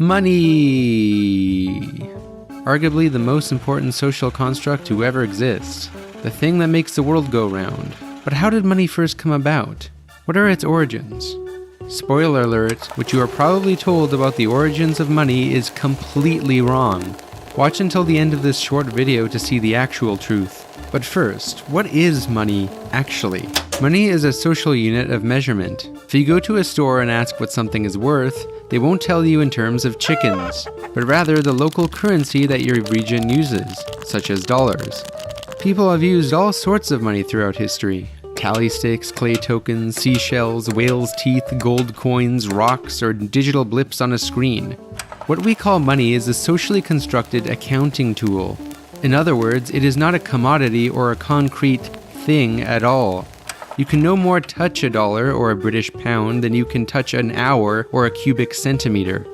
Money! Arguably the most important social construct to ever exist. The thing that makes the world go round. But how did money first come about? What are its origins? Spoiler alert, what you are probably told about the origins of money is completely wrong. Watch until the end of this short video to see the actual truth. But first, what is money actually? Money is a social unit of measurement. If you go to a store and ask what something is worth, they won't tell you in terms of chickens, but rather the local currency that your region uses, such as dollars. People have used all sorts of money throughout history. Tally sticks, clay tokens, seashells, whale's teeth, gold coins, rocks, or digital blips on a screen. What we call money is a socially constructed accounting tool. In other words, it is not a commodity or a concrete thing at all. You can no more touch a dollar or a British pound than you can touch an hour or a cubic centimeter.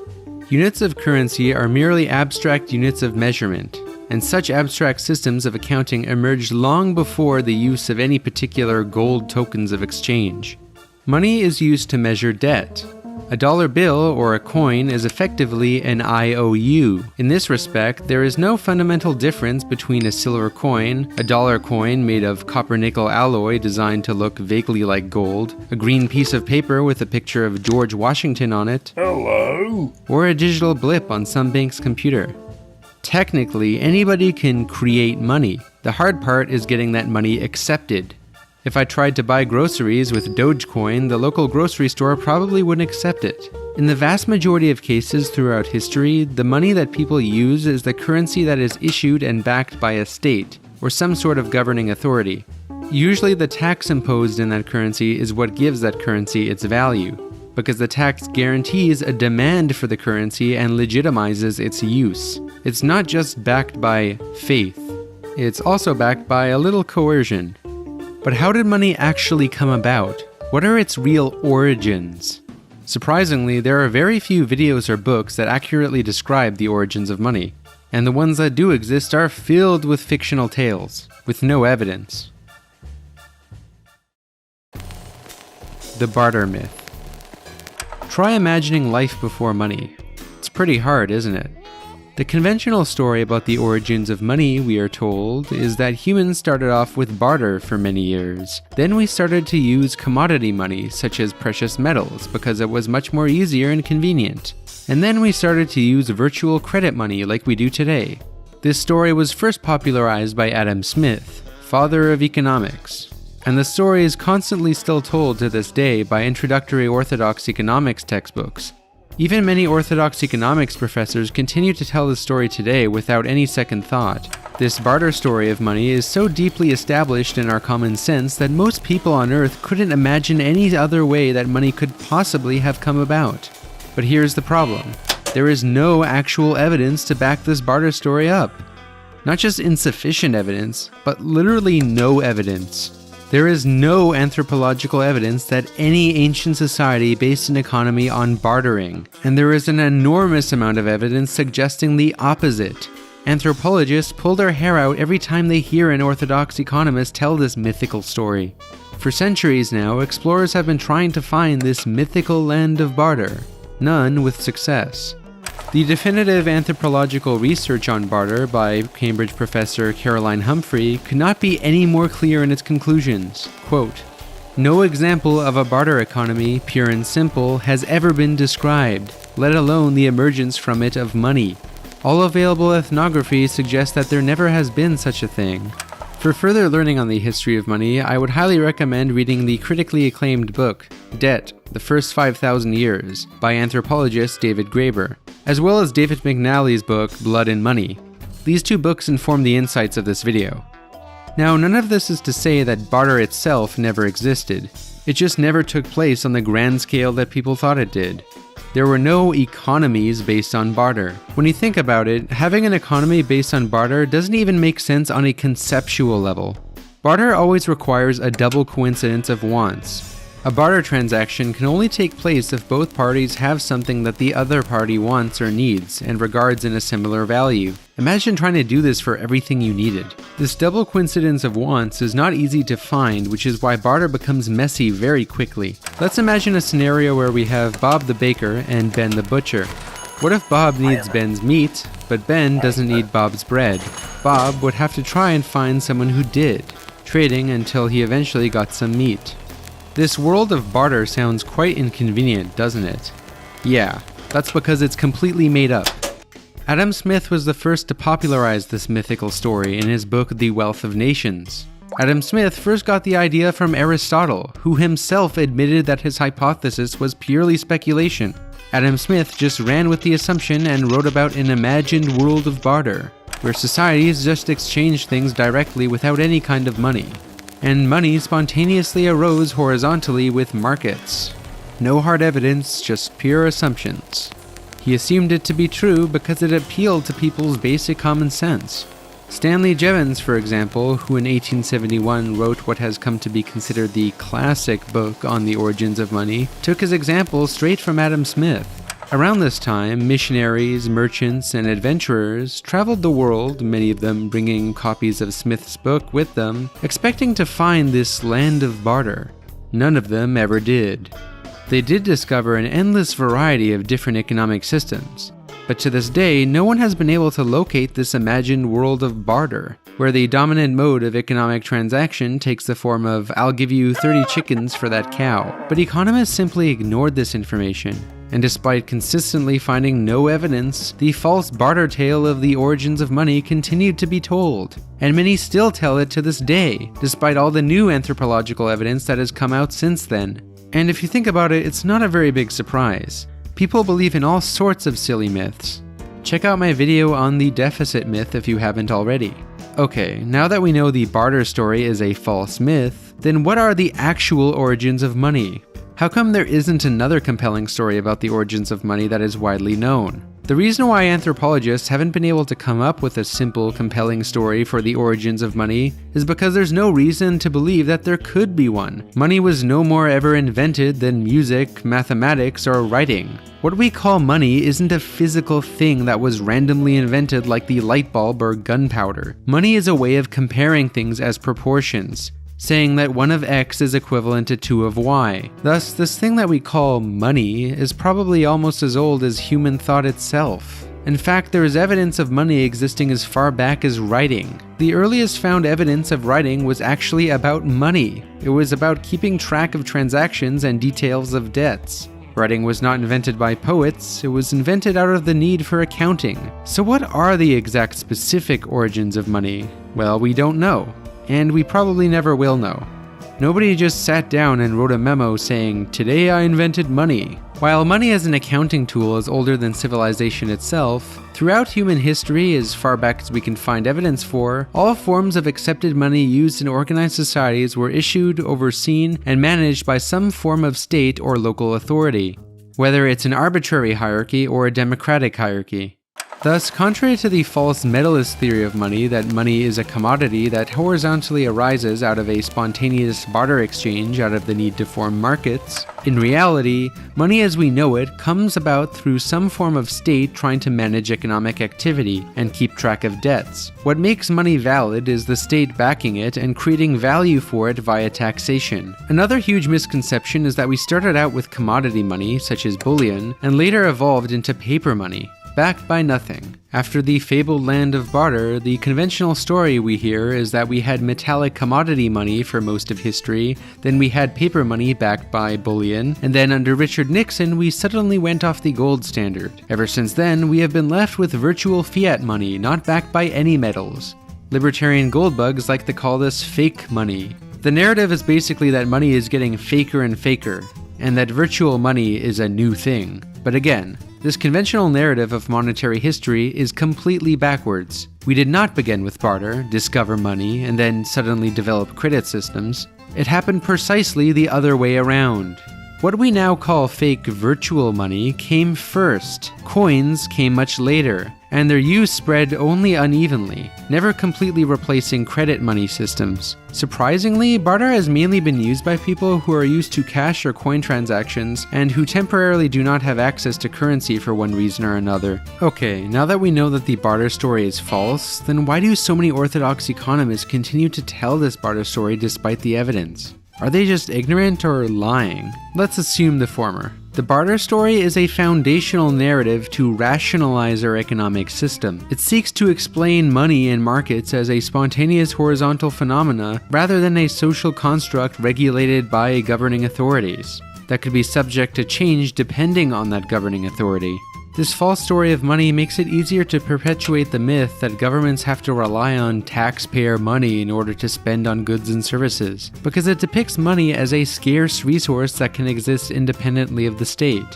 Units of currency are merely abstract units of measurement, and such abstract systems of accounting emerged long before the use of any particular gold tokens of exchange. Money is used to measure debt. A dollar bill or a coin is effectively an IOU. In this respect, there is no fundamental difference between a silver coin, a dollar coin made of copper-nickel alloy designed to look vaguely like gold, a green piece of paper with a picture of George Washington on it, Hello? or a digital blip on some bank's computer. Technically, anybody can create money. The hard part is getting that money accepted. If I tried to buy groceries with Dogecoin, the local grocery store probably wouldn't accept it. In the vast majority of cases throughout history, the money that people use is the currency that is issued and backed by a state, or some sort of governing authority. Usually the tax imposed in that currency is what gives that currency its value, because the tax guarantees a demand for the currency and legitimizes its use. It's not just backed by faith, it's also backed by a little coercion. But how did money actually come about? What are its real origins? Surprisingly, there are very few videos or books that accurately describe the origins of money, and the ones that do exist are filled with fictional tales, with no evidence. The barter myth. Try imagining life before money. It's pretty hard, isn't it? The conventional story about the origins of money, we are told, is that humans started off with barter for many years. Then we started to use commodity money, such as precious metals, because it was much more easier and convenient. And then we started to use virtual credit money like we do today. This story was first popularized by Adam Smith, father of economics. And the story is constantly still told to this day by introductory orthodox economics textbooks. Even many orthodox economics professors continue to tell the story today without any second thought. This barter story of money is so deeply established in our common sense that most people on Earth couldn't imagine any other way that money could possibly have come about. But here's the problem. There is no actual evidence to back this barter story up. Not just insufficient evidence, but literally no evidence. There is no anthropological evidence that any ancient society based an economy on bartering, and there is an enormous amount of evidence suggesting the opposite. Anthropologists pull their hair out every time they hear an orthodox economist tell this mythical story. For centuries now, explorers have been trying to find this mythical land of barter, none with success. The definitive anthropological research on barter by Cambridge professor Caroline Humphrey could not be any more clear in its conclusions. Quote, "No example of a barter economy, pure and simple, has ever been described, let alone the emergence from it of money. All available ethnography suggests that there never has been such a thing." For further learning on the history of money, I would highly recommend reading the critically acclaimed book, Debt, The First 5,000 Years, by anthropologist David Graeber, as well as David McNally's book, Blood and Money. These two books inform the insights of this video. Now, none of this is to say that barter itself never existed. It just never took place on the grand scale that people thought it did. There were no economies based on barter. When you think about it, having an economy based on barter doesn't even make sense on a conceptual level. Barter always requires a double coincidence of wants. A barter transaction can only take place if both parties have something that the other party wants or needs and regards in a similar value. Imagine trying to do this for everything you needed. This double coincidence of wants is not easy to find, which is why barter becomes messy very quickly. Let's imagine a scenario where we have Bob the baker and Ben the butcher. What if Bob needs Ben's meat, but Ben doesn't need Bob's bread? Bob would have to try and find someone who did, trading until he eventually got some meat. This world of barter sounds quite inconvenient, doesn't it? Yeah, that's because it's completely made up. Adam Smith was the first to popularize this mythical story in his book The Wealth of Nations. Adam Smith first got the idea from Aristotle, who himself admitted that his hypothesis was purely speculation. Adam Smith just ran with the assumption and wrote about an imagined world of barter, where societies just exchanged things directly without any kind of money. And money spontaneously arose horizontally with markets. No hard evidence, just pure assumptions. He assumed it to be true because it appealed to people's basic common sense. Stanley Jevons, for example, who in 1871 wrote what has come to be considered the classic book on the origins of money, took his example straight from Adam Smith. Around this time, missionaries, merchants, and adventurers traveled the world, many of them bringing copies of Smith's book with them, expecting to find this land of barter. None of them ever did. They did discover an endless variety of different economic systems, but to this day, no one has been able to locate this imagined world of barter, where the dominant mode of economic transaction takes the form of "I'll give you 30 chickens for that cow." But economists simply ignored this information, and despite consistently finding no evidence, the false barter tale of the origins of money continued to be told, and many still tell it to this day, despite all the new anthropological evidence that has come out since then. And if you think about it, it's not a very big surprise. People believe in all sorts of silly myths. Check out my video on the deficit myth if you haven't already. Okay, now that we know the barter story is a false myth, then what are the actual origins of money? How come there isn't another compelling story about the origins of money that is widely known? The reason why anthropologists haven't been able to come up with a simple, compelling story for the origins of money is because there's no reason to believe that there could be one. Money was no more ever invented than music, mathematics, or writing. What we call money isn't a physical thing that was randomly invented like the light bulb or gunpowder. Money is a way of comparing things as proportions, saying that 1 of X is equivalent to 2 of Y. Thus, this thing that we call money is probably almost as old as human thought itself. In fact, there is evidence of money existing as far back as writing. The earliest found evidence of writing was actually about money. It was about keeping track of transactions and details of debts. Writing was not invented by poets, it was invented out of the need for accounting. So what are the exact specific origins of money? Well, we don't know. And we probably never will know. Nobody just sat down and wrote a memo saying, "Today I invented money." While money as an accounting tool is older than civilization itself, throughout human history, as far back as we can find evidence for, all forms of accepted money used in organized societies were issued, overseen, and managed by some form of state or local authority, whether it's an arbitrary hierarchy or a democratic hierarchy. Thus, contrary to the false medalist theory of money that money is a commodity that horizontally arises out of a spontaneous barter exchange out of the need to form markets, in reality, money as we know it comes about through some form of state trying to manage economic activity and keep track of debts. What makes money valid is the state backing it and creating value for it via taxation. Another huge misconception is that we started out with commodity money, such as bullion, and later evolved into paper money, backed by nothing. After the fabled land of barter, the conventional story we hear is that we had metallic commodity money for most of history, then we had paper money backed by bullion, and then under Richard Nixon we suddenly went off the gold standard. Ever since then, we have been left with virtual fiat money not backed by any metals. Libertarian goldbugs like to call this fake money. The narrative is basically that money is getting faker and faker, and that virtual money is a new thing. But again, this conventional narrative of monetary history is completely backwards. We did not begin with barter, discover money, and then suddenly develop credit systems. It happened precisely the other way around. What we now call fake virtual money came first. Coins came much later, and their use spread only unevenly, never completely replacing credit money systems. Surprisingly, barter has mainly been used by people who are used to cash or coin transactions and who temporarily do not have access to currency for one reason or another. Okay, now that we know that the barter story is false, then why do so many orthodox economists continue to tell this barter story despite the evidence? Are they just ignorant or lying? Let's assume the former. The barter story is a foundational narrative to rationalize our economic system. It seeks to explain money and markets as a spontaneous horizontal phenomena rather than a social construct regulated by governing authorities that could be subject to change depending on that governing authority. This false story of money makes it easier to perpetuate the myth that governments have to rely on taxpayer money in order to spend on goods and services, because it depicts money as a scarce resource that can exist independently of the state.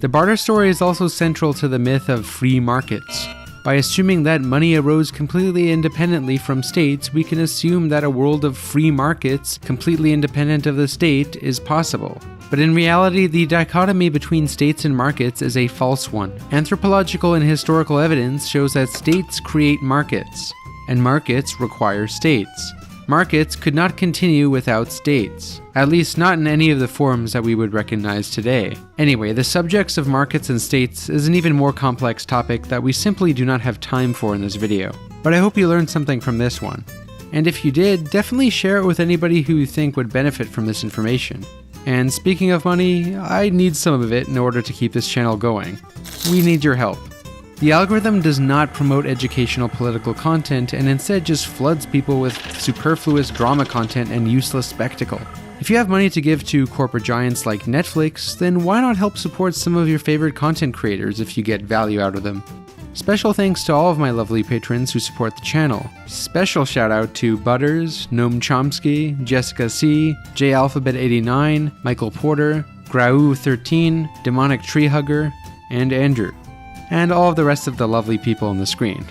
The barter story is also central to the myth of free markets. By assuming that money arose completely independently from states, we can assume that a world of free markets, completely independent of the state, is possible. But in reality, the dichotomy between states and markets is a false one. Anthropological and historical evidence shows that states create markets, and markets require states. Markets could not continue without states, at least not in any of the forms that we would recognize today. Anyway, the subjects of markets and states is an even more complex topic that we simply do not have time for in this video. But I hope you learned something from this one. And if you did, definitely share it with anybody who you think would benefit from this information. And speaking of money, I need some of it in order to keep this channel going. We need your help. The algorithm does not promote educational political content and instead just floods people with superfluous drama content and useless spectacle. If you have money to give to corporate giants like Netflix, then why not help support some of your favorite content creators if you get value out of them? Special thanks to all of my lovely patrons who support the channel. Special shout out to Butters, Noam Chomsky, Jessica C, JAlphabet89, Michael Porter, Grau13, Demonic Tree Hugger, and Andrew. And all of the rest of the lovely people on the screen.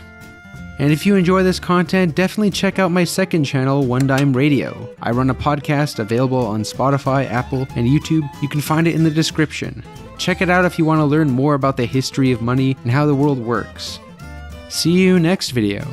And if you enjoy this content, definitely check out my second channel, One Dime Radio. I run a podcast available on Spotify, Apple, and YouTube. You can find it in the description. Check it out if you want to learn more about the history of money and how the world works. See you next video.